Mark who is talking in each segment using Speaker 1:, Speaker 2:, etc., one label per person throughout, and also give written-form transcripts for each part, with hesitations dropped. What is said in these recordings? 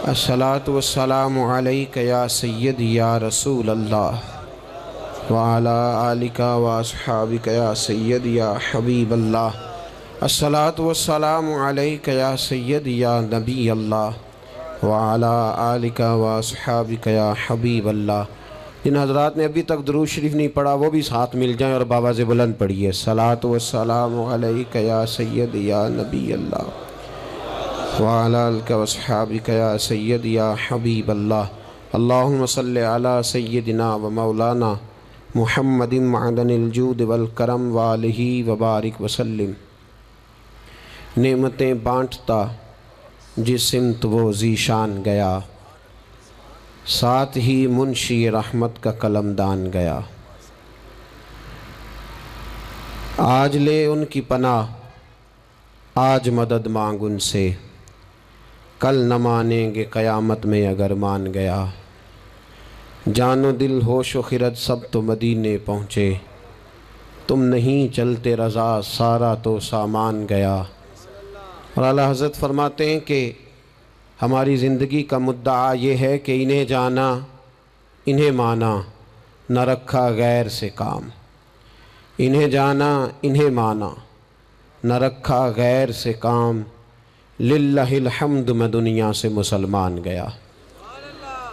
Speaker 1: الصلاۃ والسلام علیک یا سیدی یا رسول اللہ وعلی آلک واصحابک یا سیدی یا حبیب اللہ۔ الصلاۃ والسلام علیک یا سیدی یا نبی اللہ وعلی آلک واصحابک یا حبیب اللہ۔ جن حضرات نے ابھی تک درود شریف نہیں پڑھا وہ بھی ساتھ مل جائیں اور بآواز بلند پڑھیے، الصلاۃ والسلام علیک یا سیدی یا نبی اللہ وعلی آلک واصحابک یا سیدی یا حبیب اللہ۔ اللہم صلی علی سیدنا و مولانا محمد معدن الجود والکرم وآلہ وبارک وسلم۔ نعمتیں بانٹتا جس سمت وہ ذیشان گیا، ساتھ ہی منشی رحمت کا قلمدان گیا۔ آج لے ان کی پناہ، آج مدد مانگ ان سے، کل نہ مانیں گے قیامت میں اگر مان گیا۔ جان و دل ہوش و خرد سب تو مدینے پہنچے، تم نہیں چلتے رضا سارا تو سامان گیا۔ اور اعلیٰ حضرت فرماتے ہیں کہ ہماری زندگی کا مدعا یہ ہے کہ انہیں جانا انہیں مانا، نہ رکھا غیر سے کام۔ انہیں جانا انہیں مانا، نہ رکھا غیر سے کام، للہ الحمد میں دنیا سے مسلمان گیا۔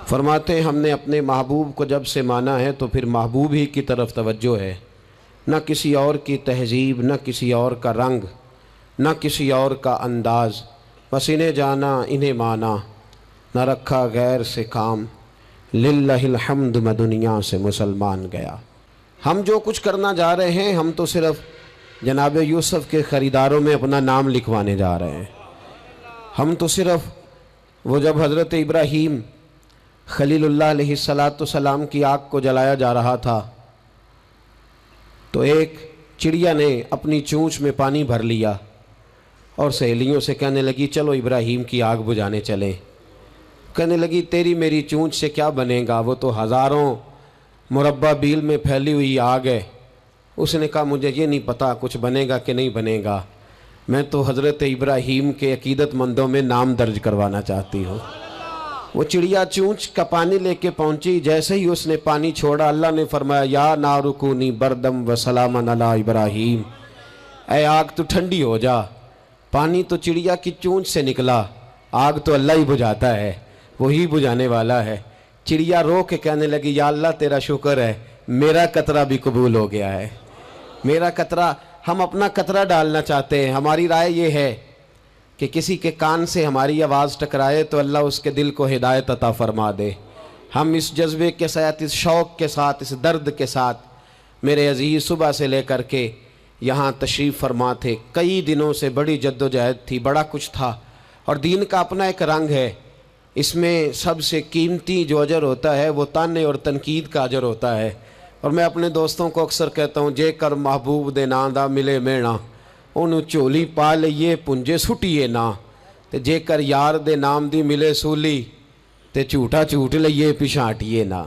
Speaker 1: فرماتے ہیں ہم نے اپنے محبوب کو جب سے مانا ہے تو پھر محبوب ہی کی طرف توجہ ہے، نہ کسی اور کی تہذیب، نہ کسی اور کا رنگ، نہ کسی اور کا انداز، بس انہیں جانا انہیں مانا، نہ رکھا غیر سے کام، للہ الحمد میں دنیا سے مسلمان گیا۔ ہم جو کچھ کرنا جا رہے ہیں ہم تو صرف جناب یوسف کے خریداروں میں اپنا نام لکھوانے جا رہے ہیں۔ ہم تو صرف وہ جب حضرت ابراہیم خلیل اللہ علیہ السلام کی آگ کو جلایا جا رہا تھا تو ایک چڑیا نے اپنی چونچ میں پانی بھر لیا اور سہیلیوں سے کہنے لگی چلو ابراہیم کی آگ بجھانے چلیں۔ کہنے لگی تیری میری چونچ سے کیا بنے گا، وہ تو ہزاروں مربع بیل میں پھیلی ہوئی آگ ہے۔ اس نے کہا مجھے یہ نہیں پتا کچھ بنے گا کہ نہیں بنے گا، میں تو حضرت ابراہیم کے عقیدت مندوں میں نام درج کروانا چاہتی ہوں۔ وہ چڑیا چونچ کا پانی لے کے پہنچی، جیسے ہی اس نے پانی چھوڑا اللہ نے فرمایا یا نار کونی بردم و سلاما علی ابراہیم، اے آگ تو ٹھنڈی ہو جا۔ پانی تو چڑیا کی چونچ سے نکلا، آگ تو اللہ ہی بجھاتا ہے، وہی بجھانے والا ہے۔ چڑیا رو کے کہنے لگی یا اللہ تیرا شکر ہے میرا قطرہ بھی قبول ہو گیا ہے۔ میرا قطرہ، ہم اپنا قطرہ ڈالنا چاہتے ہیں۔ ہماری رائے یہ ہے کہ کسی کے کان سے ہماری آواز ٹکرائے تو اللہ اس کے دل کو ہدایت عطا فرما دے۔ ہم اس جذبے کے ساتھ، اس شوق کے ساتھ، اس درد کے ساتھ میرے عزیز صبح سے لے کر کے یہاں تشریف فرما تھے۔ کئی دنوں سے بڑی جد و جہد تھی، بڑا کچھ تھا، اور دین کا اپنا ایک رنگ ہے۔ اس میں سب سے قیمتی جو اجر ہوتا ہے وہ تانے اور تنقید کا اجر ہوتا ہے۔ اور میں اپنے دوستوں کو اکثر کہتا ہوں جے کر محبوب دے ناں دا ملے مینا، انہوں چولی پا لئیے پنجے سٹیے نا، تے جے کر یار دے نام دی ملے سولی تے جھوٹا جھوٹ لئیے پچھاٹیے نا۔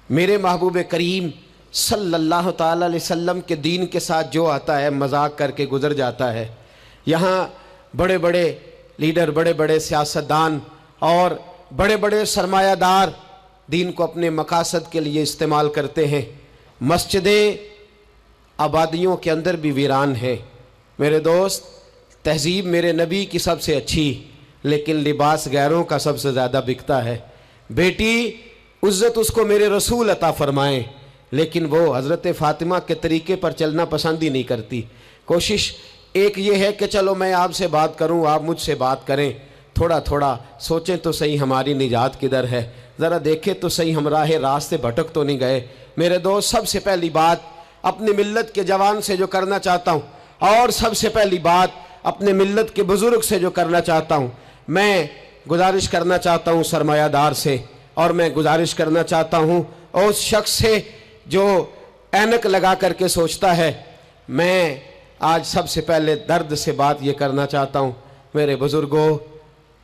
Speaker 1: میرے محبوب کریم صلی اللہ تعالی علیہ وسلم کے دین کے ساتھ جو آتا ہے مذاق کر کے گزر جاتا ہے۔ یہاں بڑے بڑے لیڈر، بڑے بڑے سیاستدان اور بڑے بڑے سرمایہ دار دین کو اپنے مقاصد کے لیے استعمال کرتے ہیں۔ مسجدیں آبادیوں کے اندر بھی ویران ہیں۔ میرے دوست، تہذیب میرے نبی کی سب سے اچھی، لیکن لباس غیروں کا سب سے زیادہ بکتا ہے۔ بیٹی عزت اس کو میرے رسول عطا فرمائیں، لیکن وہ حضرت فاطمہ کے طریقے پر چلنا پسند ہی نہیں کرتی۔ کوشش ایک یہ ہے کہ چلو میں آپ سے بات کروں، آپ مجھ سے بات کریں، تھوڑا تھوڑا سوچیں تو صحیح ہماری نجات کدھر ہے، ذرا دیکھیں تو صحیح ہم راہ سے بھٹک تو نہیں گئے۔ میرے دوست، سب سے پہلی بات اپنی ملت کے جوان سے جو کرنا چاہتا ہوں، اور سب سے پہلی بات اپنے ملت کے بزرگ سے جو کرنا چاہتا ہوں، میں گزارش کرنا چاہتا ہوں سرمایہ دار سے، اور میں گزارش کرنا چاہتا ہوں اس شخص سے جو اینک لگا کر کے سوچتا ہے۔ میں آج سب سے پہلے درد سے بات یہ کرنا چاہتا ہوں، میرے بزرگوں،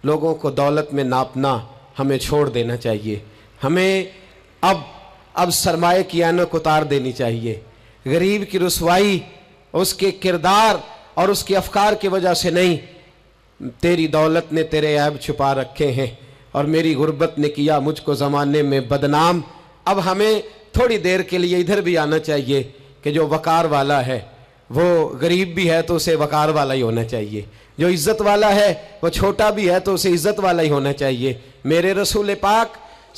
Speaker 1: لوگوں کو دولت میں ناپنا ہمیں چھوڑ دینا چاہیے۔ ہمیں اب سرمایہ کی اینک اتار دینی چاہیے۔ غریب کی رسوائی اس کے کردار اور اس کے افکار کی وجہ سے نہیں، تیری دولت نے تیرے عیب چھپا رکھے ہیں۔ اور میری غربت نے کیا مجھ کو زمانے میں بدنام۔ اب ہمیں تھوڑی دیر کے لیے ادھر بھی آنا چاہیے کہ جو وقار والا ہے وہ غریب بھی ہے تو اسے وقار والا ہی ہونا چاہیے، جو عزت والا ہے وہ چھوٹا بھی ہے تو اسے عزت والا ہی ہونا چاہیے۔ میرے رسول پاک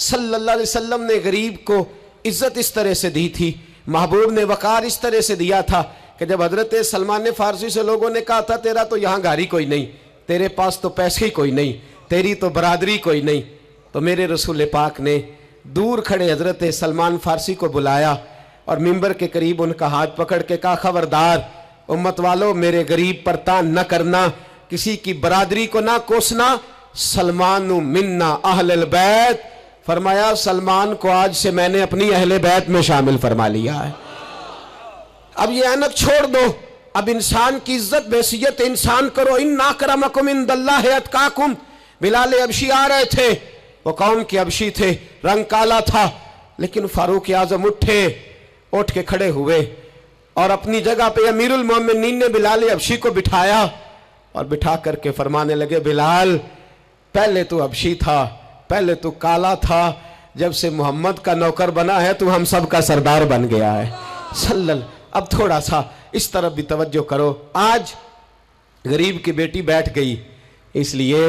Speaker 1: صلی اللہ علیہ وسلم نے غریب کو عزت اس طرح سے دی تھی، محبوب نے وقار اس طرح سے دیا تھا کہ جب حضرت سلمان فارسی سے لوگوں نے کہا تھا تیرا تو یہاں گھر ہی کوئی نہیں، تیرے پاس تو پیسے ہی کوئی نہیں، تیری تو برادری کوئی نہیں، تو میرے رسول پاک نے دور کھڑے حضرت سلمان فارسی کو بلایا اور ممبر کے قریب ان کا ہاتھ پکڑ کے کہا خبردار امت والو، میرے غریب پر تان نہ کرنا، کسی کی برادری کو نہ کوسنا، سلمان منا اہل البیت، فرمایا سلمان کو آج سے میں نے اپنی اہل بیت میں شامل فرما لیا ہے۔ اب یہ اینک چھوڑ دو، اب انسان کی عزت بحیثیت انسان کرو۔ ان اکرمکم عند اللہ اتقاکم۔ بلال حبشی آ رہے تھے، وہ قوم کے حبشی تھے، رنگ کالا تھا، لیکن فاروق اعظم اٹھ کے کھڑے ہوئے اور اپنی جگہ پہ امیر المومنین نے بلال حبشی کو بٹھایا اور بٹھا کر کے فرمانے لگے بلال پہلے تو حبشی تھا، پہلے تو کالا تھا، جب سے محمد کا نوکر بنا ہے تو ہم سب کا سردار بن گیا ہے صلی اللہ۔ اب تھوڑا سا اس طرف بھی توجہ کرو۔ آج غریب کی بیٹی بیٹھ گئی اس لیے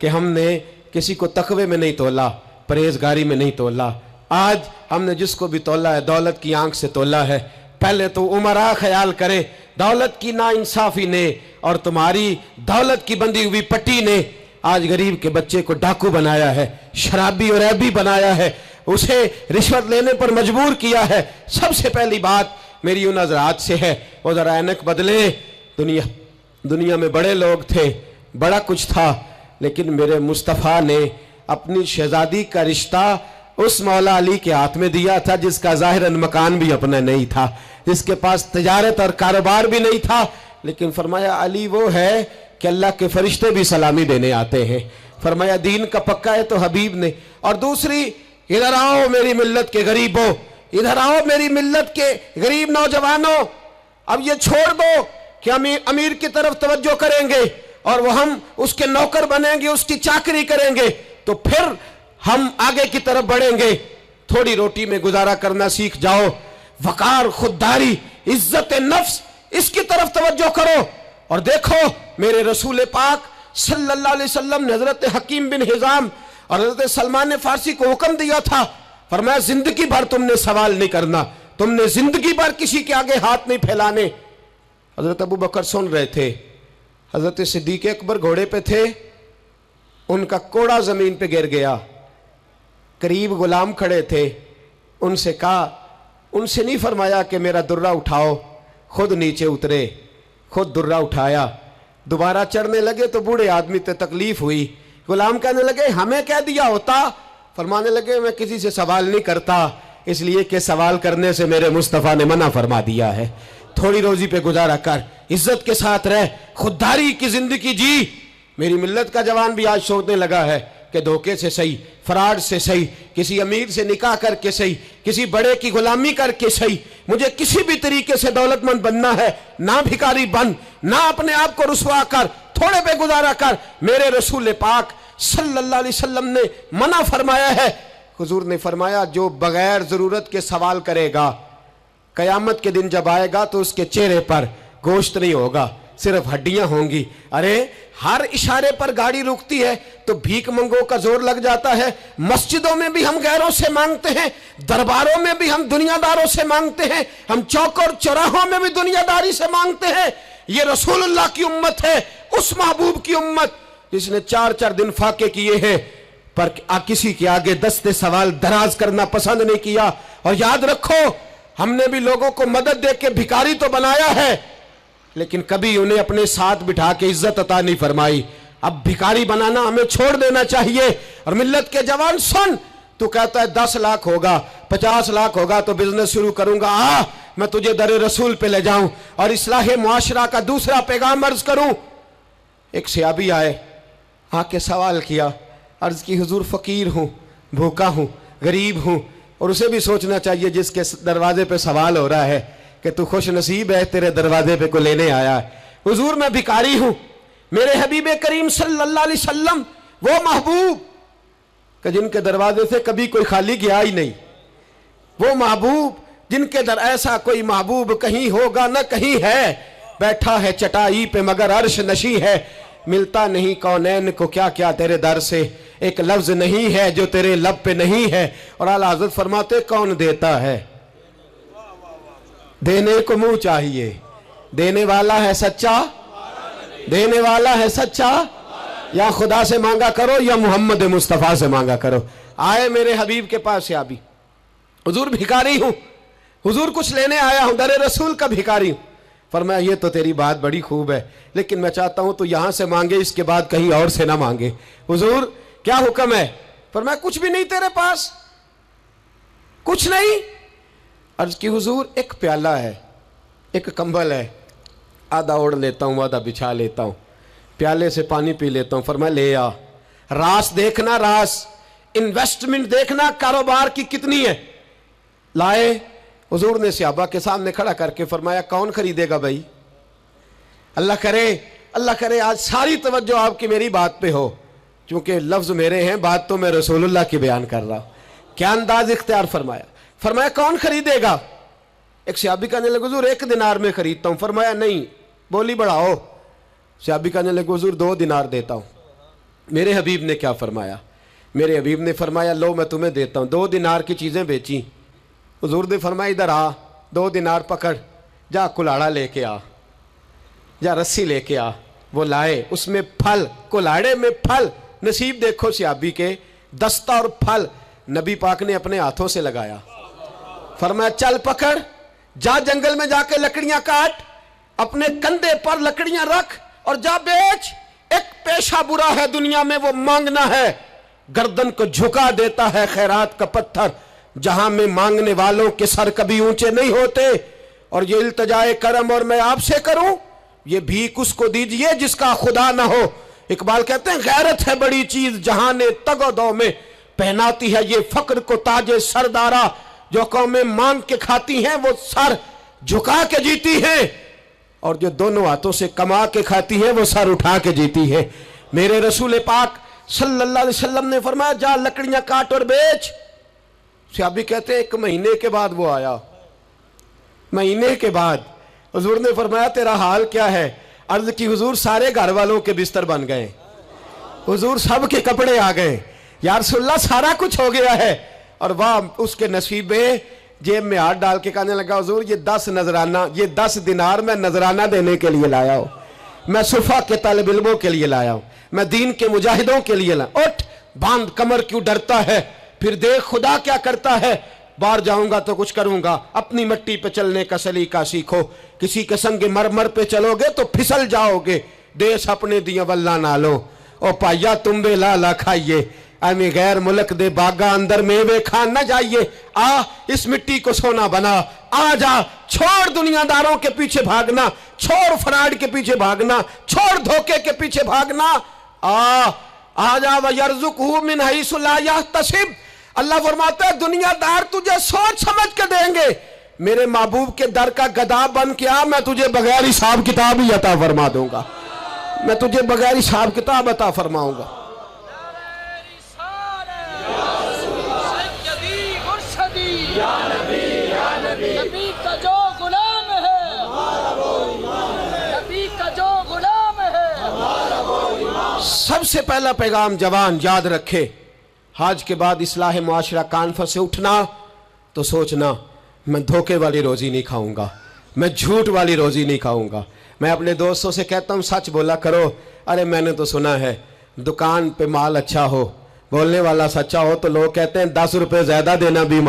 Speaker 1: کہ ہم نے کسی کو تقوی میں نہیں تولا، پرہیزگاری میں نہیں تولا۔ آج ہم نے جس کو بھی تولا ہے دولت کی آنکھ سے تولا ہے۔ پہلے تو عمرہ خیال کرے، دولت کی ناانصافی نے اور تمہاری دولت کی بندھی ہوئی پٹی نے آج غریب کے بچے کو ڈاکو بنایا ہے، شرابی اور عیبی بنایا ہے، اسے رشوت لینے پر مجبور کیا ہے۔ سب سے پہلی بات میری ان حضرات سے ہے وہ ذرا اینک بدلے۔ دنیا میں بڑے لوگ تھے، بڑا کچھ تھا، لیکن میرے مصطفیٰ نے اپنی شہزادی کا رشتہ اس مولا علی کے ہاتھ میں دیا تھا جس کا ظاہراً مکان بھی اپنا نہیں تھا، جس کے پاس تجارت اور کاروبار بھی نہیں تھا، لیکن فرمایا علی وہ ہے کہ اللہ کے فرشتے بھی سلامی دینے آتے ہیں۔ فرمایا دین کا پکا ہے تو حبیب نے۔ اور دوسری، ادھر آؤ میری ملت کے غریبوں، ادھر آؤ میری ملت کے غریب نوجوانوں، اب یہ چھوڑ دو کہ ہم امیر کی طرف توجہ کریں گے اور وہ ہم اس کے نوکر بنیں گے، اس کی چاکری کریں گے تو پھر ہم آگے کی طرف بڑھیں گے۔ تھوڑی روٹی میں گزارا کرنا سیکھ جاؤ، وقار، خودداری، عزت نفس، اس کی طرف توجہ کرو۔ اور دیکھو میرے رسول پاک صلی اللہ علیہ وسلم نے حضرت حکیم بن حزام اور حضرت سلمان فارسی کو حکم دیا تھا، فرمایا زندگی بھر تم نے سوال نہیں کرنا، تم نے زندگی بھر کسی کے آگے ہاتھ نہیں پھیلانے۔ حضرت ابو بکر سن رہے تھے، حضرت صدیق اکبر گھوڑے پہ تھے، ان کا کوڑا زمین پہ گر گیا، قریب غلام کھڑے تھے، ان سے کہا، ان سے نہیں فرمایا کہ میرا درہ اٹھاؤ، خود نیچے اترے، خود درہ اٹھایا، دوبارہ چڑھنے لگے تو بوڑھے آدمی تے تکلیف ہوئی، غلام کہنے لگے ہمیں کہہ دیا ہوتا، فرمانے لگے میں کسی سے سوال نہیں کرتا، اس لیے کہ سوال کرنے سے میرے مصطفیٰ نے منع فرما دیا ہے۔ تھوڑی روزی پہ گزارا کر، عزت کے ساتھ رہ، خودداری کی زندگی جی۔ میری ملت کا جوان بھی آج سوچنے لگا ہے کہ دھوکے سے صحیح، فراڈ سے صحیح، کسی امیر سے نکاح کر کے صحیح، کسی بڑے کی غلامی کر کے صحیح، مجھے کسی بھی طریقے سے دولت مند بننا ہے، نہ بھکاری بن، نہ اپنے آپ کو رسوا کر، تھوڑے پہ گزارا کر۔ میرے رسول پاک صلی اللہ علیہ وسلم نے منع فرمایا ہے۔ حضور نے فرمایا جو بغیر ضرورت کے سوال کرے گا، قیامت کے دن جب آئے گا تو اس کے چہرے پر گوشت نہیں ہوگا، صرف ہڈیاں ہوں گی۔ ارے ہر اشارے پر گاڑی رکتی ہے تو بھیک منگوں کا زور لگ جاتا ہے، مسجدوں میں بھی ہم غیروں سے مانگتے ہیں، درباروں میں بھی ہم دنیا داروں سے مانگتے ہیں، ہم چوک اور چوراہوں میں بھی دنیا داری سے مانگتے ہیں۔ یہ رسول اللہ کی امت ہے، اس محبوب کی امت جس نے 4 دن فاقے کیے ہیں پر کسی کے آگے دست سوال دراز کرنا پسند نہیں کیا۔ اور یاد رکھو ہم نے بھی لوگوں کو مدد دے کے بھکاری تو بنایا ہے، لیکن کبھی انہیں اپنے ساتھ بٹھا کے عزت عطا نہیں فرمائی۔ اب بھکاری بنانا ہمیں چھوڑ دینا چاہیے۔ اور ملت کے جوان سن، تو کہتا ہے 10 لاکھ ہوگا، 50 لاکھ ہوگا تو بزنس شروع کروں گا، میں تجھے در رسول پہ لے جاؤں اور اصلاح معاشرہ کا دوسرا پیغام عرض کروں۔ ایک صحابی آئے، آ کے سوال کیا، عرض کی حضور فقیر ہوں، بھوکا ہوں، غریب ہوں، اور اسے بھی سوچنا چاہیے جس کے دروازے پہ سوال ہو رہا ہے کہ تو خوش نصیب ہے، تیرے دروازے پہ کو لینے آیا ہے۔ حضور میں بھکاری ہوں، میرے حبیب کریم صلی اللہ علیہ وسلم وہ محبوب کہ جن کے دروازے سے کبھی کوئی خالی گیا ہی نہیں، وہ محبوب جن کے در ایسا کوئی محبوب کہیں ہوگا نہ کہیں ہے، بیٹھا ہے چٹائی پہ مگر عرش نشی ہے، ملتا نہیں کونین کو کیا کیا تیرے در سے، ایک لفظ نہیں ہے جو تیرے لب پہ نہیں ہے۔ اور اعلیٰ حضرت فرماتے کون دیتا ہے، دینے کو منہ چاہیے، دینے والا ہے سچا، دینے والا ہے سچا، یا خدا سے مانگا کرو یا محمد مصطفیٰ سے مانگا کرو۔ آئے میرے حبیب کے پاس صحابی، حضور بھکاری ہوں، حضور کچھ لینے آیا ہوں، در رسول کا بھکاری ہوں۔ فرمایا یہ تو تیری بات بڑی خوب ہے، لیکن میں چاہتا ہوں تو یہاں سے مانگے، اس کے بعد کہیں اور سے نہ مانگے۔ حضور کیا حکم ہے؟ فرمایا کچھ بھی نہیں تیرے پاس، کچھ نہیں۔ عرض کی حضور ایک پیالہ ہے، ایک کمبل ہے، آدھا اوڑھ لیتا ہوں آدھا بچھا لیتا ہوں، پیالے سے پانی پی لیتا ہوں۔ فرمایا لے آ، راس دیکھنا، راس انویسٹمنٹ دیکھنا کاروبار کی کتنی ہے۔ لائے، حضور نے صحابہ کے سامنے کھڑا کر کے فرمایا کون خریدے گا بھائی؟ اللہ کرے آج ساری توجہ آپ کی میری بات پہ ہو، چونکہ لفظ میرے ہیں، بات تو میں رسول اللہ کی بیان کر رہا ہوں۔ کیا انداز اختیار فرمایا کون خریدے گا؟ ایک صحابی کہنے لگے حضور 1 دینار میں خریدتا ہوں۔ فرمایا نہیں، بولی بڑھاؤ۔ صحابی کہنے لگے حضور 2 دینار دیتا ہوں۔ میرے حبیب نے کیا فرمایا؟ میرے حبیب نے فرمایا لو میں تمہیں دیتا ہوں۔ 2 دینار کی چیزیں بیچی، حضور نے فرمایا ادھر آ، 2 دینار پکڑ، جا کلاڑا لے کے آ، جا رسی لے کے آ۔ وہ لائے، اس میں پھل، کلاڑے میں پھل، نصیب دیکھو صحابی کے، دستہ اور پھل نبی پاک نے اپنے ہاتھوں سے لگایا۔ فرمایا چل پکڑ، جا جنگل میں جا کے لکڑیاں کاٹ، اپنے کندھے پر لکڑیاں رکھ اور جا بیچ۔ ایک پیشہ برا ہے دنیا میں، وہ مانگنا ہے، گردن کو جھکا دیتا ہے خیرات کا پتھر، جہاں میں مانگنے والوں کے سر کبھی اونچے نہیں ہوتے۔ اور یہ التجائے کرم اور میں آپ سے کروں، یہ بھیک اس کو دیجئے جس کا خدا نہ ہو۔ اقبال کہتے ہیں غیرت ہے بڑی چیز جہاں تگ و دو میں، پہناتی ہے یہ فقر کو تاج سردارا، جو قومیں مانگ کے کھاتی ہیں وہ سر جھکا کے جیتی ہیں، اور جو دونوں ہاتھوں سے کما کے کھاتی ہیں وہ سر اٹھا کے جیتی ہے۔ میرے رسول پاک صلی اللہ علیہ وسلم نے فرمایا جا لکڑیاں کاٹ اور بیچ۔ صحابی کہتے ہیں 1 مہینے کے بعد وہ آیا، مہینے کے بعد حضور نے فرمایا تیرا حال کیا ہے؟ عرض کی حضور سارے گھر والوں کے بستر بن گئے، حضور سب کے کپڑے آ گئے، یا رسول اللہ سارا کچھ ہو گیا ہے۔ اور واہ اس کے نصیب میں، جیب میں ہاتھ ڈال کے کہنے لگا حضور یہ 10 نذرانہ، یہ 10 دینار میں نذرانہ دینے کے لیے لایا ہوں، میں صفا کے طالب علموں کے لیے لایا ہوں، میں دین کے مجاہدوں کے لیے لایا۔ اٹھ باندھ کمر، کیوں ڈرتا ہے؟ پھر دیکھ خدا کیا کرتا ہے۔ باہر جاؤں گا تو کچھ کروں گا، اپنی مٹی پہ چلنے کا سلیقہ سیکھو، کسی کے سنگ مرمر پہ چلو گے تو پھسل جاؤ گے، دیس اپنے دیا واللہ نالو، او پایا تم بے لالا کھائیے، امی غیر ملک دے باغا اندر میوے کھان نہ جائیے، آ اس مٹی کو سونا بنا، آ جا، چھوڑ دنیا داروں کے پیچھے بھاگنا، چھوڑ فراڈ کے پیچھے بھاگنا، چھوڑ دھوکے کے پیچھے بھاگنا، آ جا وَيَرْزُقْهُ مِنْ حَيْثُ لَا يَحْتَسِبْ۔ اللہ فرماتا ہے دنیا دار تجھے سوچ سمجھ کے دیں گے، میرے محبوب کے در کا گدا بن کے آ، میں تجھے بغیر حساب کتاب ہی عطا فرما دوں گا، میں تجھے بغیر حساب کتاب عطا فرماؤں گا۔
Speaker 2: نبی کا جو غلام ہے، نبی کا جو غلام ہے۔
Speaker 1: سب سے پہلا پیغام جوان یاد رکھے، حج کے بعد اصلاح معاشرہ کانفرنس سے اٹھنا تو سوچنا میں دھوکے والی روزی نہیں کھاؤں گا، میں جھوٹ والی روزی نہیں کھاؤں گا۔ میں اپنے دوستوں سے کہتا ہوں سچ بولا کرو، ارے میں نے تو سنا ہے دکان پہ مال اچھا ہو، بولنے والا سچا ہو تو لوگ کہتے ہیں 10 روپے زیادہ دینا بھی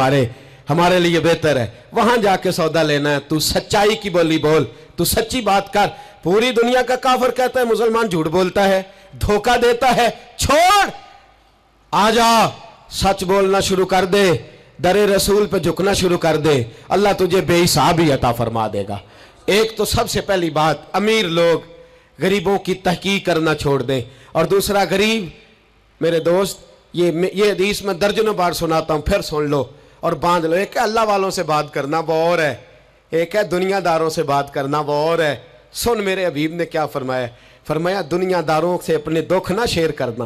Speaker 1: ہمارے لیے بہتر ہے، وہاں جا کے سودا لینا ہے۔ تو سچائی کی بولی بول، تو سچی بات کر۔ پوری دنیا کا کافر کہتا ہے مسلمان جھوٹ بولتا ہے، دھوکہ دیتا ہے، چھوڑ، آ جا، سچ بولنا شروع کر دے، در رسول پہ جھکنا شروع کر دے، اللہ تجھے بے حساب ہی عطا فرما دے گا۔ ایک تو سب سے پہلی بات، امیر لوگ غریبوں کی تحقیق کرنا چھوڑ دیں، اور دوسرا غریب میرے دوست، یہ حدیث میں درجنوں بار سناتا ہوں، پھر سن لو اور باندھ لو۔ ایک ہے اللہ والوں سے بات کرنا، وہ اور ہے، ایک ہے دنیا داروں سے بات کرنا، وہ اور ہے۔ سن میرے حبیب نے کیا فرمایا، فرمایا دنیا داروں سے اپنے دکھ نہ شیئر کرنا،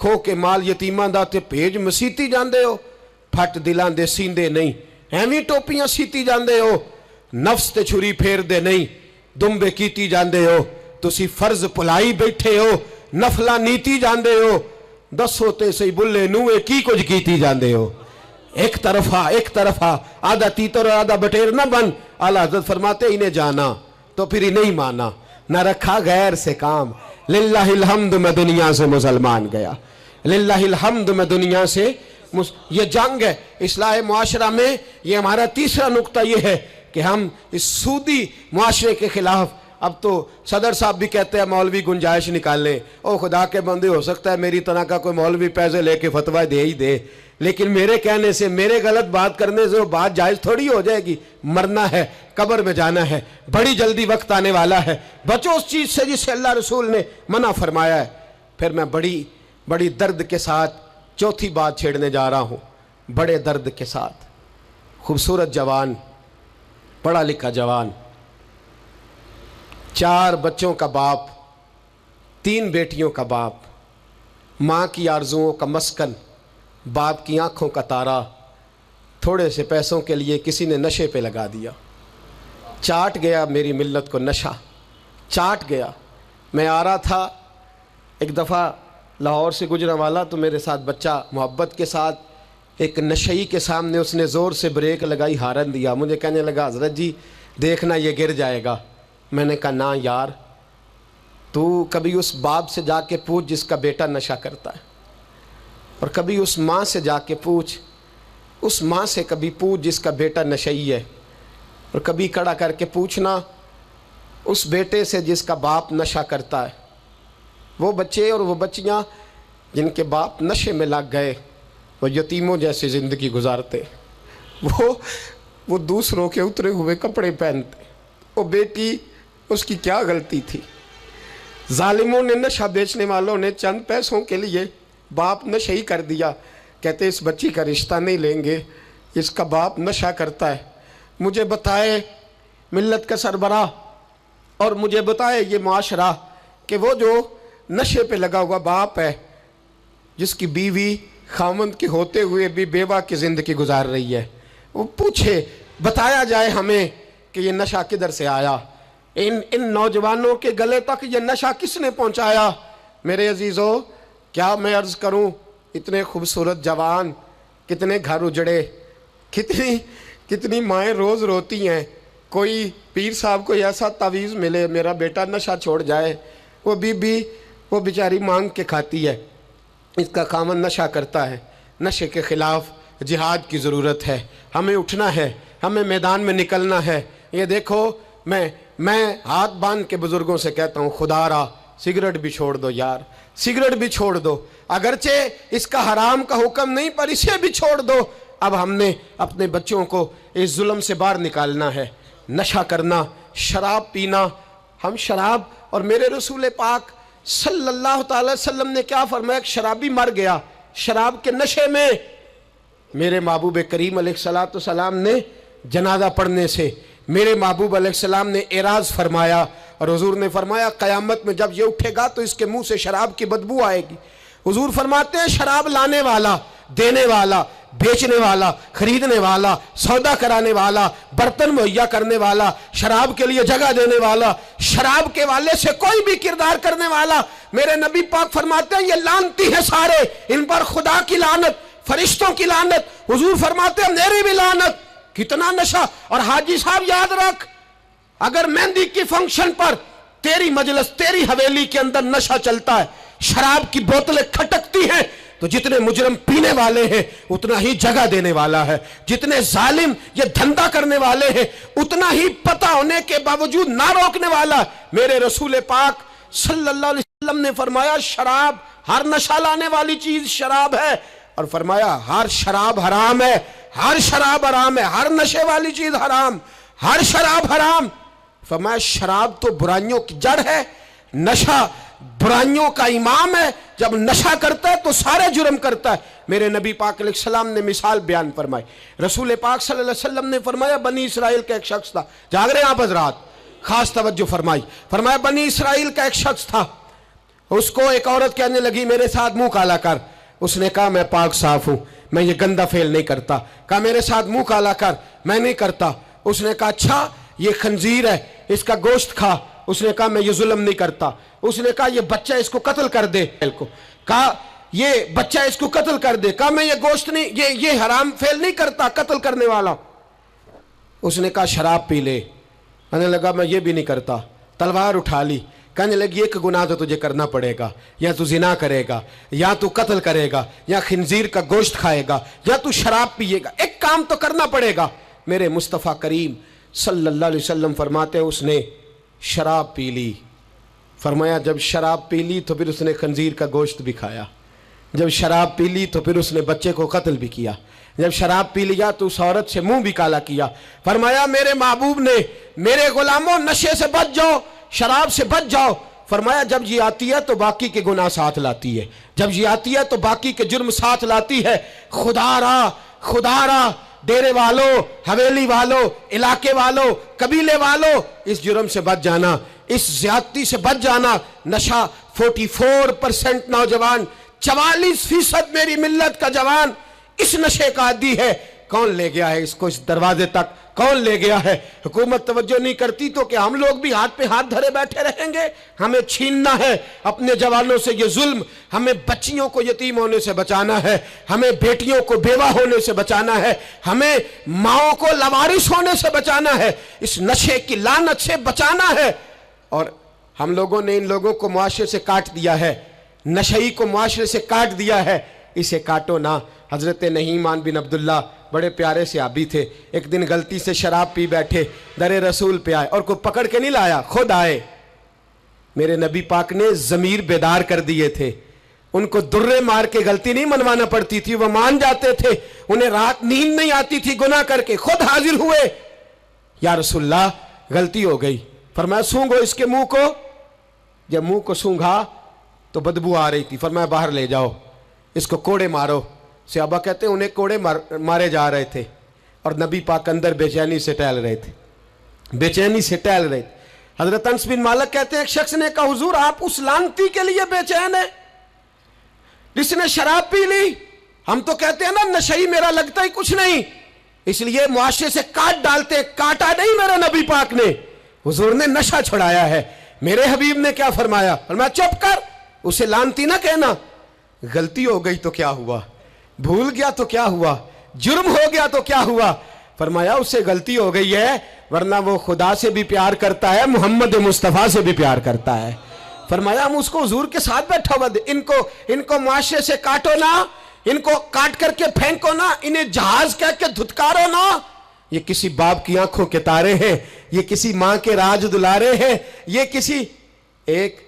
Speaker 1: ਖੋ ਕੇ ਮਾਲ ਯਤੀਮਾਂ ਦਾ ਤੇ ਭੇਜ ਮਸੀਤੀ ਜਾਂਦੇ ਹੋ, ਫਟ ਦਿਲਾਂ ਦੇ ਸੀਂਦੇ ਨਹੀਂ, ਐਵੇਂ ਟੋਪੀਆਂ ਸੀਤੀ ਜਾਂਦੇ ਹੋ, ਨਫਸ ਤੇ ਛੁਰੀ ਫੇਰਦੇ ਨਹੀਂ, ਦੁੰਬੇ ਕੀਤੀ ਜਾਂਦੇ ਹੋ, ਤੁਸੀਂ ਫਰਜ਼ ਭੁਲਾਈ ਬੈਠੇ ਹੋ, ਨਫਲਾ ਨੀਤੀ ਜਾਂਦੇ ਹੋ, ਦੱਸੋ ਤੇ ਸਹੀ ਬੁੱਲੇ ਨੂਏ ਕੀ ਕੁਝ ਕੀਤੀ ਜਾਂਦੇ ਹੋ। ایک طرفہ آدھا تیتر اور آدھا بٹیر نہ بن. اعلیٰ حضرت فرماتے انہیں جانا تو پھر انہیں مانا، نہ رکھا غیر سے کام. للہ الحمد میں دنیا سے مسلمان گیا، للہ الحمد میں دنیا سے یہ جنگ ہے اصلاح معاشرہ میں. یہ ہمارا تیسرا نقطہ یہ ہے کہ ہم اس سودی معاشرے کے خلاف. اب تو صدر صاحب بھی کہتے ہیں مولوی گنجائش نکال لیں. او خدا کے بندے، ہو سکتا ہے میری طرح کا کوئی مولوی پیسے لے کے فتویٰ دے ہی دے، لیکن میرے کہنے سے، میرے غلط بات کرنے سے وہ بات جائز تھوڑی ہو جائے گی. مرنا ہے، قبر میں جانا ہے، بڑی جلدی وقت آنے والا ہے. بچو اس چیز سے جس سے اللہ رسول نے منع فرمایا ہے. پھر میں بڑی درد کے ساتھ چوتھی بات چھیڑنے جا رہا ہوں. بڑے درد کے ساتھ خوبصورت جوان، پڑھا لکھا جوان، 4 بچوں کا باپ، 3 بیٹیوں کا باپ، ماں کی آرزوؤں کا مسکن، باپ کی آنکھوں کا تارا، تھوڑے سے پیسوں کے لیے کسی نے نشے پہ لگا دیا. چاٹ گیا میری ملت کو نشہ، چاٹ گیا. میں آ رہا تھا ایک دفعہ لاہور سے گزرنے والا، تو میرے ساتھ بچہ محبت کے ساتھ ایک نشئی کے سامنے اس نے زور سے بریک لگائی، ہارن دیا. مجھے کہنے لگا حضرت جی دیکھنا یہ گر جائے گا. میں نے کہا نا یار، تو کبھی اس باپ سے جا کے پوچھ جس کا بیٹا نشہ کرتا ہے، اور کبھی اس ماں سے جا کے پوچھ، اس ماں سے کبھی پوچھ جس کا بیٹا نشئی ہے، اور کبھی کھڑا کر کے پوچھنا اس بیٹے سے جس کا باپ نشہ کرتا ہے. وہ بچے اور وہ بچیاں جن کے باپ نشے میں لگ گئے، وہ یتیموں جیسی زندگی گزارتے، وہ دوسروں کے اترے ہوئے کپڑے پہنتے. وہ بیٹی، اس کی کیا غلطی تھی؟ ظالموں نے، نشہ بیچنے والوں نے چند پیسوں کے لیے باپ نشئی کر دیا. کہتے اس بچی کا رشتہ نہیں لیں گے، اس کا باپ نشہ کرتا ہے. مجھے بتائے ملت کا سربراہ اور مجھے بتائے یہ معاشرہ کہ وہ جو نشے پہ لگا ہوا باپ ہے، جس کی بیوی خاوند کے ہوتے ہوئے بھی بیوہ کی زندگی گزار رہی ہے، وہ پوچھے، بتایا جائے ہمیں کہ یہ نشہ کدھر سے آیا، ان نوجوانوں کے گلے تک یہ نشہ کس نے پہنچایا. میرے عزیزو، کیا میں عرض کروں، اتنے خوبصورت جوان، کتنے گھر اجڑے، کتنی مائیں روز روتی ہیں. کوئی پیر صاحب کو ایسا تعویذ ملے میرا بیٹا نشہ چھوڑ جائے، وہ بی وہ بیچاری مانگ کے کھاتی ہے، اس کا خاوند نشہ کرتا ہے. نشے کے خلاف جہاد کی ضرورت ہے. ہمیں اٹھنا ہے، ہمیں میدان میں نکلنا ہے. یہ دیکھو، میں ہاتھ باندھ کے بزرگوں سے کہتا ہوں، خدا را سگریٹ بھی چھوڑ دو یار، سگریٹ بھی چھوڑ دو. اگرچہ اس کا حرام کا حکم نہیں، پر اسے بھی چھوڑ دو. اب ہم نے اپنے بچوں کو اس ظلم سے باہر نکالنا ہے. نشہ کرنا، شراب پینا، ہم شراب، اور میرے رسول پاک صلی اللہ تعالی وسلم نے کیا فرمایا، ایک شرابی مر گیا شراب کے نشے میں. میرے محبوب کریم علیہ السلام نے جنازہ پڑھنے سے، میرے محبوب علیہ السلام نے اعراض فرمایا، اور حضور نے فرمایا قیامت میں جب یہ اٹھے گا تو اس کے منہ سے شراب کی بدبو آئے گی. حضور فرماتے ہیں شراب لانے والا، دینے والا، بیچنے والا، خریدنے والا، سودا کرانے والا، برتن مہیا کرنے والا، شراب کے لیے جگہ دینے والا، شراب کے والے سے کوئی بھی کردار کرنے والا، میرے نبی پاک فرماتے ہیں یہ لعنتی ہے سارے، ان پر خدا کی لعنت، فرشتوں کی لعنت. حضور فرماتے ہیں میری بھی لعنت. کتنا نشہ. اور حاجی صاحب یاد رکھ، اگر مہندی کی فنکشن پر تیری مجلس، تیری حویلی کے اندر نشہ چلتا ہے، شراب کی بوتلیں کھٹکتی ہیں، تو جتنے مجرم پینے والے ہیں اتنا ہی جگہ دینے والا ہے، جتنے ظالم یہ دھندا کرنے والے ہیں اتنا ہی پتہ ہونے کے باوجود نہ روکنے والا. میرے رسول پاک صلی اللہ علیہ وسلم نے فرمایا شراب، ہر نشہ لانے والی چیز شراب ہے، اور فرمایا ہر شراب حرام ہے، ہر شراب حرام ہے، ہر نشے والی چیز حرام، ہر شراب حرام. فرمایا شراب تو برائیوں کی جڑ ہے، نشہ برائیوں کا امام ہے. جب نشہ کرتا ہے تو سارے جرم کرتا ہے. میرے نبی پاک علیہ السلام نے مثال بیان فرمائی. رسول پاک صلی اللہ علیہ وسلم نے فرمایا بنی اسرائیل کا ایک شخص تھا. جاگ رہے ہیں آپ حضرات؟ خاص توجہ فرمائی. فرمایا بنی اسرائیل کا ایک شخص تھا، اس کو ایک عورت کہنے لگی میرے ساتھ منہ کالا کر. اس نے کہا میں پاک صاف ہوں, میں یہ گندا فعل نہیں کرتا. کہا میرے ساتھ منہ کالا کر, میں نہیں کرتا. اس نے کہا اچھا یہ خنزیر ہے, اس کا گوشت کھا. اس نے کہا میں یہ ظلم نہیں کرتا. اس نے کہا یہ بچہ اس کو قتل کر دے. کہا یہ بچہ اس کو قتل کر دے. کہا میں یہ گوشت نہیں, یہ حرام فعل نہیں کرتا, قتل کرنے والا. اس نے کہا شراب پی لے. کہنے لگا میں یہ بھی نہیں کرتا. تلوار اٹھا لی. کہنے لگی ایک گناہ تو تجھے کرنا پڑے گا, یا تو زنا کرے گا, یا تو قتل کرے گا, یا خنزیر کا گوشت کھائے گا, یا تو شراب پیے گا. ایک کام تو کرنا پڑے گا. میرے مصطفیٰ کریم صلی اللہ علیہ وسلم فرماتے ہیں اس نے شراب پی لی. فرمایا جب شراب پی لی تو پھر اس نے خنزیر کا گوشت بھی کھایا. جب شراب پی لی تو پھر اس نے بچے کو قتل بھی کیا. جب شراب پی لیا تو اس عورت سے منہ بھی کالا کیا. فرمایا میرے محبوب نے میرے غلاموں نشے سے بچ جاؤ, شراب سے بچ جاؤ. فرمایا جب یہ آتی ہے تو باقی کے گناہ ساتھ لاتی ہے, جب یہ آتی ہے تو باقی کے جرم ساتھ لاتی ہے. خدا را ڈیرے والوں, حویلی والوں, علاقے والوں, قبیلے والوں, اس جرم سے بچ جانا, اس زیادتی سے بچ جانا. نشہ 44% نوجوان, 44% میری ملت کا جوان اس نشے کا عادی ہے. کون لے گیا ہے اس کو اس دروازے تک, کون لے گیا ہے؟ حکومت توجہ نہیں کرتی تو کہ ہم لوگ بھی ہاتھ پہ ہاتھ دھرے بیٹھے رہیں گے؟ ہمیں چھیننا ہے اپنے جوانوں سے یہ ظلم. ہمیں بچیوں کو یتیم ہونے سے بچانا ہے, ہمیں بیٹیوں کو بیوہ ہونے سے بچانا ہے, ہمیں ماؤں کو لاوارث ہونے سے بچانا ہے, اس نشے کی لعنت سے بچانا ہے. اور ہم لوگوں نے ان لوگوں کو معاشرے سے کاٹ دیا ہے, نشئی کو معاشرے سے کاٹ دیا ہے. اسے کاٹو نہ. حضرت نعمان بن عبداللہ بڑے پیارے صحابی تھے. ایک دن غلطی سے شراب پی بیٹھے, در رسول پہ آئے, اور کوئی پکڑ کے نہیں لایا, خود آئے. میرے نبی پاک نے ضمیر بیدار کر دیے تھے. ان کو درے مار کے غلطی نہیں منوانا پڑتی تھی, وہ مان جاتے تھے. انہیں رات نیند نہیں آتی تھی گناہ کر کے, خود حاضر ہوئے. یا رسول اللہ غلطی ہو گئی. فرمایا سونگو اس کے منہ کو. جب منہ کو سونگھا تو بدبو آ رہی تھی. فرمایا باہر لے جاؤ, اس کو کوڑے مارو. صحابہ کہتے ہیں انہیں کوڑے مارے جا رہے تھے, اور نبی پاک اندر بے چینی سے ٹہل رہے تھے, بے چینی سے ٹہل رہے تھے. حضرت انس بن مالک کہتے ہیں ایک شخص نے کہا حضور آپ اس لعنتی کے لیے بے چین ہیں جس نے شراب پی لی؟ ہم تو کہتے ہیں نا نشئی میرا لگتا ہی کچھ نہیں, اس لیے معاشرے سے کاٹ ڈالتے. کاٹا نہیں میرے نبی پاک نے, حضور نے نشہ چھڑایا ہے. میرے حبیب نے کیا فرمایا؟ فرمایا چپ کر, اسے لعنتی نہ کہنا. غلطی ہو گئی تو کیا ہوا, بھول گیا تو کیا ہوا, جرم ہو گیا تو کیا ہوا؟ فرمایا اس سے غلطی ہو گئی ہے, ورنہ وہ خدا سے بھی پیار کرتا ہے, محمد مصطفیٰ سے بھی پیار کرتا ہے. فرمایا ہم اس کو حضور کے ساتھ بیٹھا ہوا دے. ان کو معاشرے سے کاٹو نہ, ان کو کاٹ کر کے پھینکو نہ, انہیں جہاز کہہ کے دھتکارو نہ. یہ کسی باپ کی آنکھوں کے تارے ہیں, یہ کسی ماں کے راج دلارے ہیں, یہ کسی ایک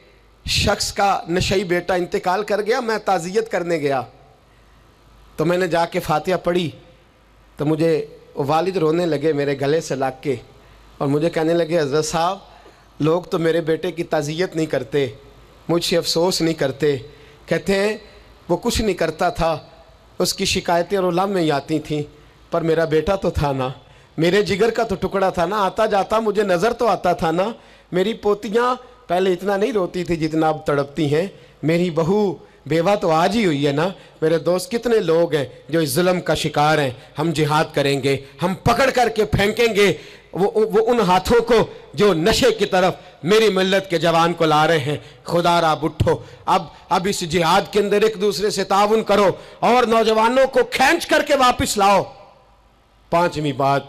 Speaker 1: شخص کا نشئی بیٹا انتقال کر گیا. میں تعزیت کرنے گیا تو میں نے جا کے فاتحہ پڑھی تو مجھے والد رونے لگے میرے گلے سے لگ کے, اور مجھے کہنے لگے حضرت صاحب لوگ تو میرے بیٹے کی تعزیت نہیں کرتے, مجھ سے افسوس نہیں کرتے. کہتے ہیں وہ کچھ نہیں کرتا تھا, اس کی شکایتیں رولا میں ہی آتی تھیں, پر میرا بیٹا تو تھا نا, میرے جگر کا تو ٹکڑا تھا نا, آتا جاتا مجھے نظر تو آتا تھا نا. میری پوتیاں پہلے اتنا نہیں روتی تھی جتنا اب تڑپتی ہیں, میری بہو بیوہ تو آج ہی ہوئی ہے نا. میرے دوست کتنے لوگ ہیں جو اس ظلم کا شکار ہیں. ہم جہاد کریں گے, ہم پکڑ کر کے پھینکیں گے وہ ان ہاتھوں کو جو نشے کی طرف میری ملت کے جوان کو لا رہے ہیں. خدا را اٹھو, اب اس جہاد کے اندر ایک دوسرے سے تعاون کرو اور نوجوانوں کو کھینچ کر کے واپس لاؤ. پانچویں بات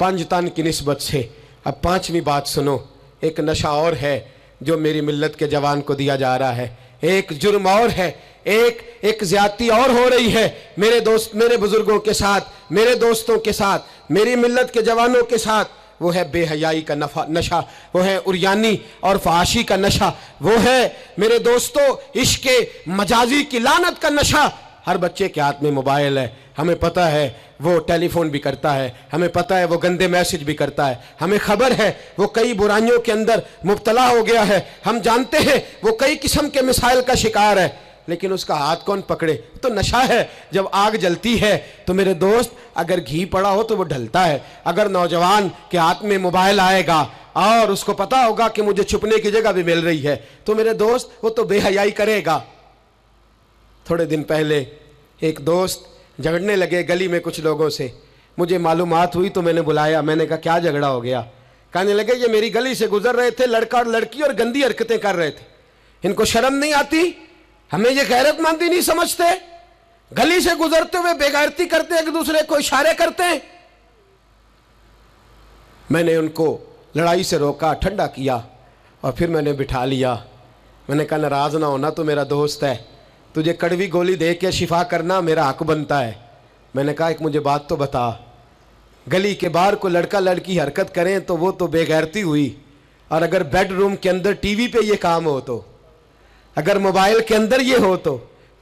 Speaker 1: پنجتن کی نسبت سے, اب پانچویں بات سنو. ایک نشہ اور ہے جو میری ملت کے جوان کو دیا جا رہا ہے, ایک جرم اور ہے, ایک زیادتی اور ہو رہی ہے میرے دوست, میرے بزرگوں کے ساتھ, میرے دوستوں کے ساتھ, میری ملت کے جوانوں کے ساتھ. وہ ہے بے حیائی کا نشہ, وہ ہے عریانی اور فحاشی کا نشہ, وہ ہے میرے دوستوں عشق مجازی کی لعنت کا نشہ. ہر بچے کے ہاتھ میں موبائل ہے, ہمیں پتہ ہے وہ ٹیلی فون بھی کرتا ہے, ہمیں پتہ ہے وہ گندے میسج بھی کرتا ہے, ہمیں خبر ہے وہ کئی برائیوں کے اندر مبتلا ہو گیا ہے, ہم جانتے ہیں وہ کئی قسم کے مسائل کا شکار ہے. لیکن اس کا ہاتھ کون پکڑے؟ تو نشہ ہے. جب آگ جلتی ہے تو میرے دوست اگر گھی پڑا ہو تو وہ ڈھلتا ہے. اگر نوجوان کے ہاتھ میں موبائل آئے گا اور اس کو پتا ہوگا کہ مجھے چھپنے کی جگہ بھی مل رہی ہے، تو میرے دوست وہ تو بے حیائی کرے گا۔ تھوڑے دن پہلے ایک دوست جھگڑنے لگے گلی میں کچھ لوگوں سے، مجھے معلومات ہوئی تو میں نے بلایا، میں نے کہا کیا جھگڑا ہو گیا؟ کہنے لگے یہ میری گلی سے گزر رہے تھے لڑکا اور لڑکی اور گندی حرکتیں کر رہے تھے، ان کو شرم نہیں آتی؟ ہمیں یہ غیرت مندی نہیں سمجھتے؟ گلی سے گزرتے ہوئے بے غیرتی کرتے ایک دوسرے کو اشارے کرتے ہیں۔ میں نے ان کو لڑائی سے روکا، ٹھنڈا کیا اور پھر میں نے بٹھا لیا۔ میں نے کہا ناراض نہ ہونا، تو میرا دوست ہے، تجھے کڑوی گولی دے کے شفا کرنا میرا حق بنتا ہے۔ میں نے کہا ایک مجھے بات تو بتا، گلی کے باہر کو لڑکا لڑکی حرکت کریں تو وہ تو بے غیرتی ہوئی، اور اگر بیڈ روم کے اندر ٹی وی پہ یہ کام ہو تو، اگر موبائل کے اندر یہ ہو تو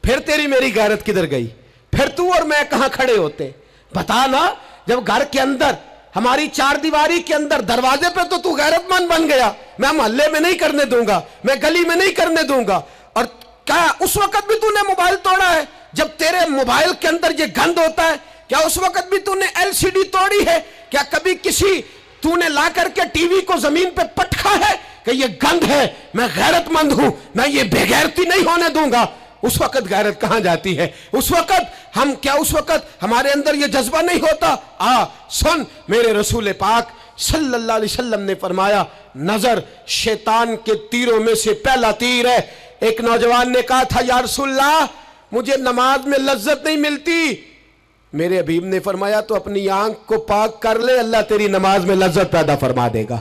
Speaker 1: پھر تیری میری غیرت کدھر گئی؟ پھر تو اور میں کہاں کھڑے ہوتے؟ بتا نا، جب گھر کے اندر ہماری چار دیواری کے اندر دروازے پہ تو غیرت مند بن گیا، میں محلے میں نہیں کرنے دوں گا، میں گلی میں نہیں کرنے دوں گا۔ اور کیا اس وقت بھی تو نے موبائل توڑا ہے جب تیرے موبائل کے اندر یہ گند ہوتا ہے؟ کیا اس وقت بھی تو نے ایل سی ڈی توڑی ہے؟ کیا کبھی کسی تو نے لا کر کے ٹی وی کو زمین پہ پٹکا ہے کہ یہ گند ہے، میں غیرت مند ہوں، میں یہ بے غیرتی نہیں ہونے دوں گا؟ اس وقت غیرت کہاں جاتی ہے؟ اس وقت ہمارے اندر یہ جذبہ نہیں ہوتا؟ سن، میرے رسول پاک صلی اللہ علیہ وسلم نے فرمایا نظر شیطان کے تیروں میں سے پہلا تیر ہے۔ ایک نوجوان نے کہا تھا یا رسول اللہ مجھے نماز میں لذت نہیں ملتی، میرے حبیب نے فرمایا تو اپنی آنکھ کو پاک کر لے، اللہ تیری نماز میں لذت پیدا فرما دے گا۔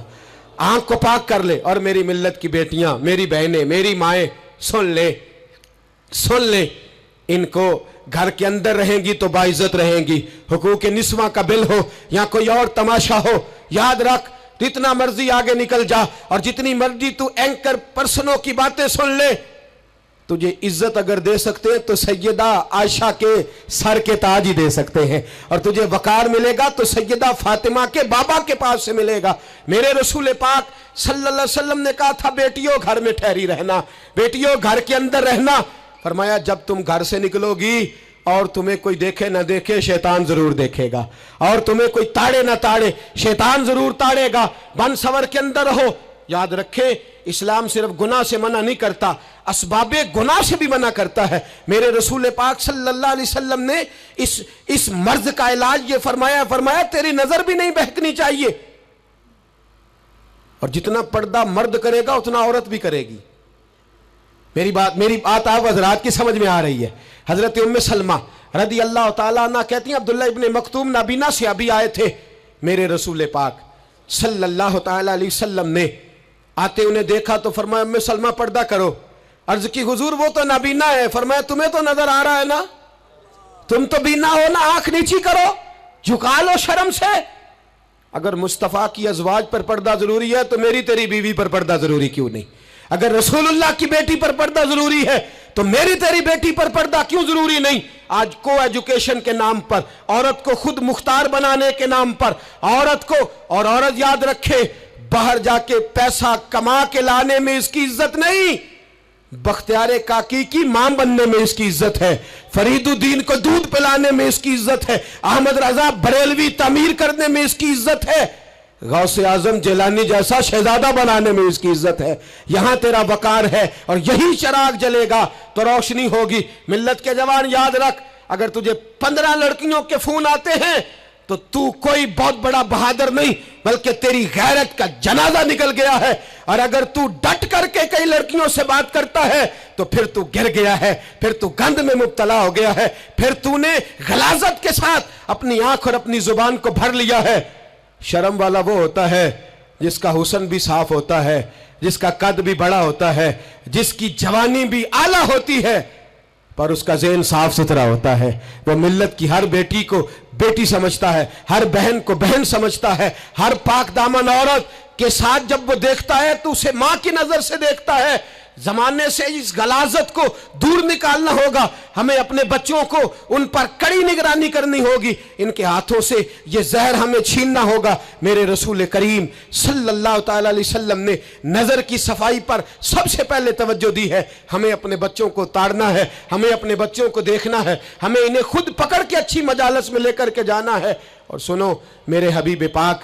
Speaker 1: آنکھ کو پاک کر لے۔ اور میری ملت کی بیٹیاں، میری بہنیں، میری مائیں، سن لے، ان کو گھر کے اندر رہیں گی تو باعزت رہیں گی۔ حقوق نسواں کا بل ہو یا کوئی اور تماشا ہو، یاد رکھ جتنا مرضی آگے نکل جا اور جتنی مرضی تو اینکر پرسنوں کی باتیں سن لے، تجھے عزت اگر دے سکتے ہیں تو سیدہ عائشہ کے سر کے تاج ہی دے سکتے ہیں، اور تجھے وقار ملے گا تو سیدہ فاطمہ کے بابا کے پاس سے ملے گا۔ میرے رسول پاک صلی اللہ علیہ وسلم نے کہا تھا بیٹیوں گھر میں ٹھہری رہنا، بیٹیوں گھر کے اندر رہنا۔ فرمایا جب تم گھر سے نکلو گی اور تمہیں کوئی دیکھے نہ دیکھے شیطان ضرور دیکھے گا، اور تمہیں کوئی تاڑے نہ تاڑے شیطان ضرور تاڑے گا۔ بن سور کے اندر رہو۔ یاد رکھیں اسلام صرف گناہ سے منع نہیں کرتا، اسباب گناہ سے بھی منع کرتا ہے۔ میرے رسول پاک صلی اللہ علیہ وسلم نے اس مرض کا علاج یہ فرمایا تیری نظر بھی نہیں بہکنی چاہیے، اور جتنا پردہ مرد کرے گا اتنا عورت بھی کرے گی۔ میری بات آپ حضرات کی سمجھ میں آ رہی ہے؟ حضرت ام سلمہ رضی اللہ تعالیٰ عنہ کہتی ہیں عبداللہ ابن مکتوم نابینا سے ابھی آئے تھے، میرے رسول پاک صلی اللہ تعالیٰ علیہ وسلم نے آتے انہیں دیکھا تو فرمایا ام سلمہ پردہ کرو۔ عرض کی حضور وہ تو نابینا ہے۔ فرمایا تمہیں تو نظر آ رہا ہے نا، تم تو بینا ہو نا، آنکھ نیچی کرو، جھکا لو شرم سے۔ اگر مصطفیٰ کی ازواج پر پردہ ضروری ہے تو میری تیری بیوی پر پردہ ضروری کیوں نہیں؟ اگر رسول اللہ کی بیٹی پر پردہ ضروری ہے تو میری تیری بیٹی پر پردہ کیوں ضروری نہیں؟ آج کو ایجوکیشن کے نام پر، عورت کو خود مختار بنانے کے نام پر عورت کو، اور عورت یاد رکھے باہر جا کے پیسہ کما کے لانے میں اس کی عزت نہیں، بختیار کاکی کی ماں بننے میں اس کی عزت ہے، فرید الدین کو دودھ پلانے میں اس کی عزت ہے، احمد رضا بریلوی تعمیر کرنے میں اس کی عزت ہے، غوث اعظم جیلانی جیسا شہزادہ بنانے میں اس کی عزت ہے۔ یہاں تیرا وقار ہے اور یہی چراغ جلے گا تو روشنی ہوگی۔ ملت کے جوان یاد رکھ، اگر تجھے 15 لڑکیوں کے فون آتے ہیں تو کوئی بہت بڑا بہادر نہیں، بلکہ تیری غیرت کا جنازہ نکل گیا ہے، اور اگر تو ڈٹ کر کے کئی لڑکیوں سے بات کرتا ہے تو پھر تو گر گیا ہے، پھر تو گند میں مبتلا ہو گیا ہے، پھر تو نے غلاظت کے ساتھ اپنی آنکھ اور اپنی زبان کو بھر لیا ہے۔ شرم والا وہ ہوتا ہے جس کا حسن بھی صاف ہوتا ہے، جس کا قد بھی بڑا ہوتا ہے، جس کی جوانی بھی اعلیٰ ہوتی ہے، پر اس کا ذہن صاف ستھرا ہوتا ہے۔ وہ ملت کی ہر بیٹی کو بیٹی سمجھتا ہے، ہر بہن کو بہن سمجھتا ہے، ہر پاک دامن عورت کے ساتھ جب وہ دیکھتا ہے تو اسے ماں کی نظر سے دیکھتا ہے۔ زمانے سے اس غلاظت کو دور نکالنا ہوگا، ہمیں اپنے بچوں کو ان پر کڑی نگرانی کرنی ہوگی، ان کے ہاتھوں سے یہ زہر ہمیں چھیننا ہوگا۔ میرے رسول کریم صلی اللہ تعالیٰ علیہ وسلم نے نظر کی صفائی پر سب سے پہلے توجہ دی ہے۔ ہمیں اپنے بچوں کو تاڑنا ہے، ہمیں اپنے بچوں کو دیکھنا ہے، ہمیں انہیں خود پکڑ کے اچھی مجالس میں لے کر کے جانا ہے۔ اور سنو، میرے حبیب پاک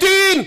Speaker 1: 3,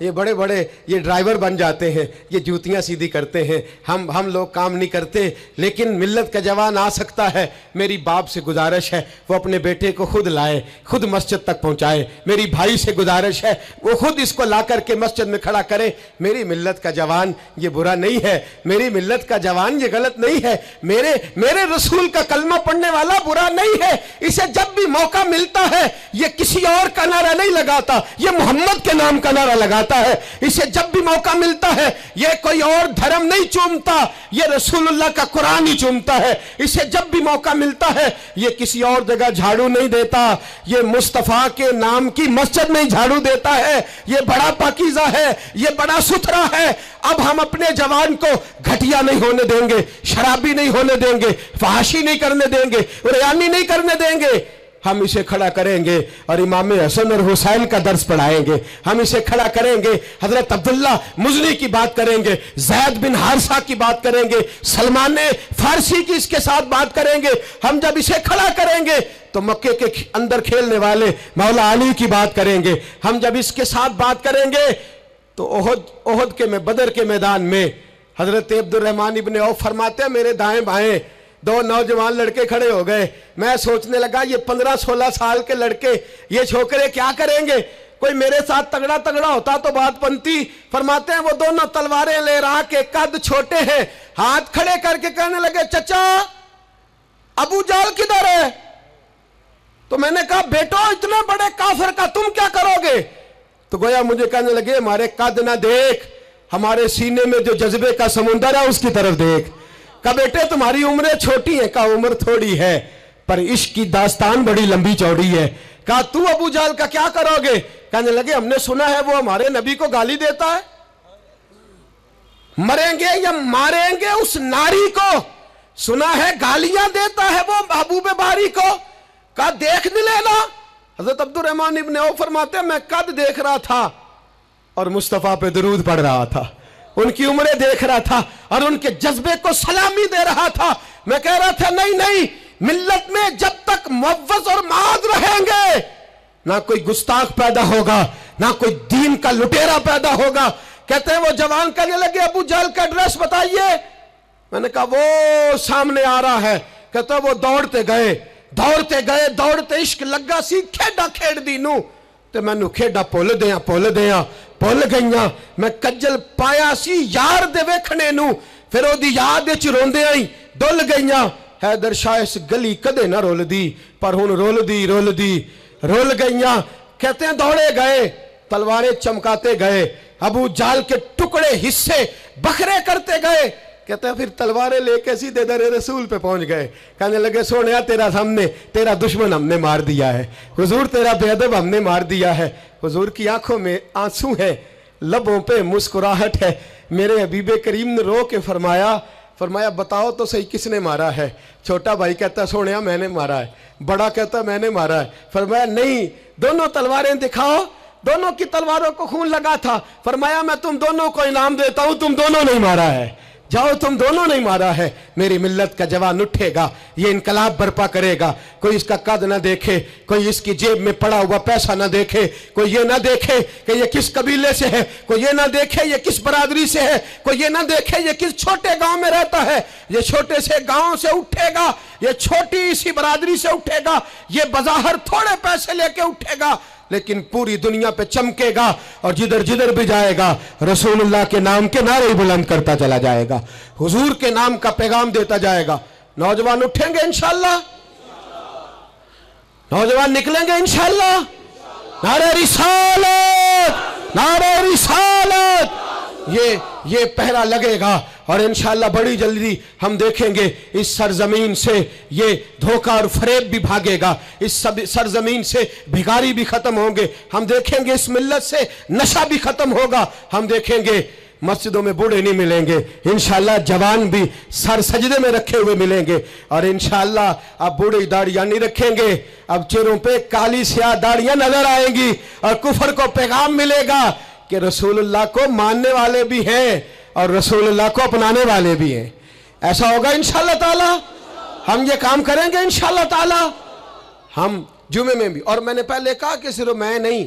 Speaker 1: یہ بڑے بڑے یہ ڈرائیور بن جاتے ہیں, یہ جوتیاں سیدھی کرتے ہیں, ہم لوگ کام نہیں کرتے. لیکن ملت کا جوان آ سکتا ہے. میری باپ سے گزارش ہے وہ اپنے بیٹے کو خود لائے, خود مسجد تک پہنچائے. میری بھائی سے گزارش ہے وہ خود اس کو لا کر کے مسجد میں کھڑا کرے. میری ملت کا جوان یہ برا نہیں ہے, میری ملت کا جوان یہ غلط نہیں ہے, میرے رسول کا کلمہ پڑھنے والا برا نہیں ہے. اسے جب بھی موقع ملتا ہے یہ کسی اور کا نعرہ نہیں لگاتا, یہ محمد کے نام کا نعرہ لگاتا ہے. اسے جب بھی موقع ملتا ہے یہ کوئی اور دھرم نہیں چومتا, یہ رسول اللہ کا قرآن ہی چومتا ہے. اسے جب بھی موقع ملتا ہے یہ کسی اور جگہ جھاڑو نہیں دیتا, یہ مصطفیٰ کے نام کی مسجد میں جھاڑو دیتا ہے. یہ بڑا پاکیزہ ہے, یہ بڑا ستھرا ہے. اب ہم اپنے جوان کو گھٹیا نہیں ہونے دیں گے, شرابی نہیں ہونے دیں گے, فحاشی نہیں کرنے دیں گے, ریانی نہیں کرنے دیں گے. ہم اسے کھڑا کریں گے اور امام حسن اور حسین کا درس پڑھائیں گے. ہم اسے کھڑا کریں گے, حضرت عبداللہ مزنی کی بات کریں گے, زید بن حارثہ کی بات کریں گے, سلمان فارسی کی اس کے ساتھ بات کریں گے. ہم جب اسے کھڑا کریں گے تو مکے کے اندر کھیلنے والے مولا علی کی بات کریں گے. ہم جب اس کے ساتھ بات کریں گے تو احد کے بدر کے میدان میں حضرت عبد الرحمن ابن عوف فرماتے ہیں میرے دائیں بائیں دو نوجوان لڑکے کھڑے ہو گئے. میں سوچنے لگا یہ 15-16 سال کے لڑکے یہ چھوکرے کیا کریں گے, کوئی میرے ساتھ تگڑا ہوتا تو بات بنتی. فرماتے ہیں وہ دونوں تلواریں لے رہا کہ قد چھوٹے ہیں, ہاتھ کھڑے کر کے کہنے لگے چچا ابو جہل کدھر ہے؟ تو میں نے کہا بیٹو اتنے بڑے کافر کا تم کیا کرو گے؟ تو گویا مجھے کہنے لگے ہمارے قد نہ دیکھ, ہمارے سینے میں جو جذبے کا سمندر ہے اس کی طرف دیکھ. کہا بیٹے تمہاری عمریں چھوٹی ہیں, کہا عمر تھوڑی ہے پر عشق کی داستان بڑی لمبی چوڑی ہے. کہا تو ابو جہل کا کیا کرو گے؟ کہنے لگے ہم نے سنا ہے وہ ہمارے نبی کو گالی دیتا ہے, مریں گے یا ماریں گے اس ناری کو, سنا ہے گالیاں دیتا ہے وہ محبوب باری کو. کہا دیکھ نہیں لینا. حضرت عبد الرحمن ابن عوف فرماتے ہیں میں قد دیکھ رہا تھا اور مصطفیٰ پہ درود پڑھ رہا تھا, ان کی عمریں دیکھ رہا تھا اور ان کے جذبے کو سلامی دے رہا تھا. میں کہہ رہا تھا نہیں ملت میں جب تک معوض اور معاذ رہیں گے نہ کوئی گستاخ پیدا ہوگا, نہ کوئی دین کا لٹیرا پیدا ہوگا. کہتے ہیں وہ جوان کہنے لگے ابو جہل کا ایڈریس بتائیے. میں نے کہا وہ سامنے آ رہا ہے. کہتے ہیں وہ دوڑتے دوڑتے عشق لگا سی کھیڈا کھیڑ دی نو تے میں نو کھیڈا پول گئیاں. میں کجل پایا سی یار دے ویکھنے نو, پھر او دی یاد وچ روندے آئی ڈل گئیاں. حیدر شاہ اس گلی کدے نہ رول دی پر ہن رول گئیاں. کہتے ہیں دوڑے گئے, تلواریں چمکاتے گئے, ابو جہل کے ٹکڑے حصے بکھرے کرتے گئے. کہتے ہیں پھر تلواریں لے کے سیدھے در رسول پہ پہنچ گئے. کہنے لگے سونیا تیرا دشمن ہم نے مار دیا ہے, حضور تیرا بے ادب ہم نے مار دیا ہے. حضور کی آنکھوں میں آنسو ہے, لبوں پہ مسکراہٹ ہے. میرے حبیب کریم نے رو کے فرمایا بتاؤ تو صحیح کس نے مارا ہے؟ چھوٹا بھائی کہتا سونیا میں نے مارا ہے, بڑا کہتا میں نے مارا ہے. فرمایا نہیں دونوں تلواریں دکھاؤ, دونوں کی تلواروں کو خون لگا تھا. فرمایا میں تم دونوں کو انعام دیتا ہوں, تم دونوں نہیں مارا ہے, جاؤ تم دونوں نہیں مارا ہے. میری ملت کا جوان اٹھے گا, یہ انقلاب برپا کرے گا. کوئی اس کا قد نہ دیکھے, کوئی اس کی جیب میں پڑا ہوا پیسہ نہ دیکھے, کوئی یہ نہ دیکھے کہ یہ کس قبیلے سے ہے, کوئی یہ نہ دیکھے یہ کس برادری سے ہے, کوئی یہ نہ دیکھے یہ کس چھوٹے گاؤں میں رہتا ہے. یہ چھوٹے سے گاؤں سے اٹھے گا, یہ چھوٹی سی برادری سے اٹھے گا, یہ بظاہر تھوڑے پیسے لے کے اٹھے گا لیکن پوری دنیا پہ چمکے گا اور جدھر بھی جائے گا رسول اللہ کے نام کے نعرے بلند کرتا چلا جائے گا, حضور کے نام کا پیغام دیتا جائے گا. نوجوان اٹھیں گے انشاءاللہ, نوجوان نکلیں گے انشاءاللہ. نعرہ رسالت یہ پہرا لگے گا اور انشاءاللہ بڑی جلدی ہم دیکھیں گے اس سرزمین سے یہ دھوکہ اور فریب بھی بھاگے گا, اس سرزمین سے بھکاری بھی ختم ہوں گے. ہم دیکھیں گے اس ملت سے نشہ بھی ختم ہوگا. ہم دیکھیں گے مسجدوں میں بوڑھے نہیں ملیں گے انشاءاللہ, جوان بھی سر سجدے میں رکھے ہوئے ملیں گے. اور انشاءاللہ اب بوڑھے داڑیاں نہیں رکھیں گے, اب چہروں پہ کالی سیاہ داڑیاں نظر آئیں گی اور کفر کو پیغام ملے گا کہ رسول اللہ کو ماننے والے بھی ہیں اور رسول اللہ کو اپنانے والے بھی ہیں. ایسا ہوگا انشاءاللہ تعالی, ہم یہ کام کریں گے انشاءاللہ تعالی. ہم جمعے میں بھی, اور میں نے پہلے کہا کہ صرف میں نہیں,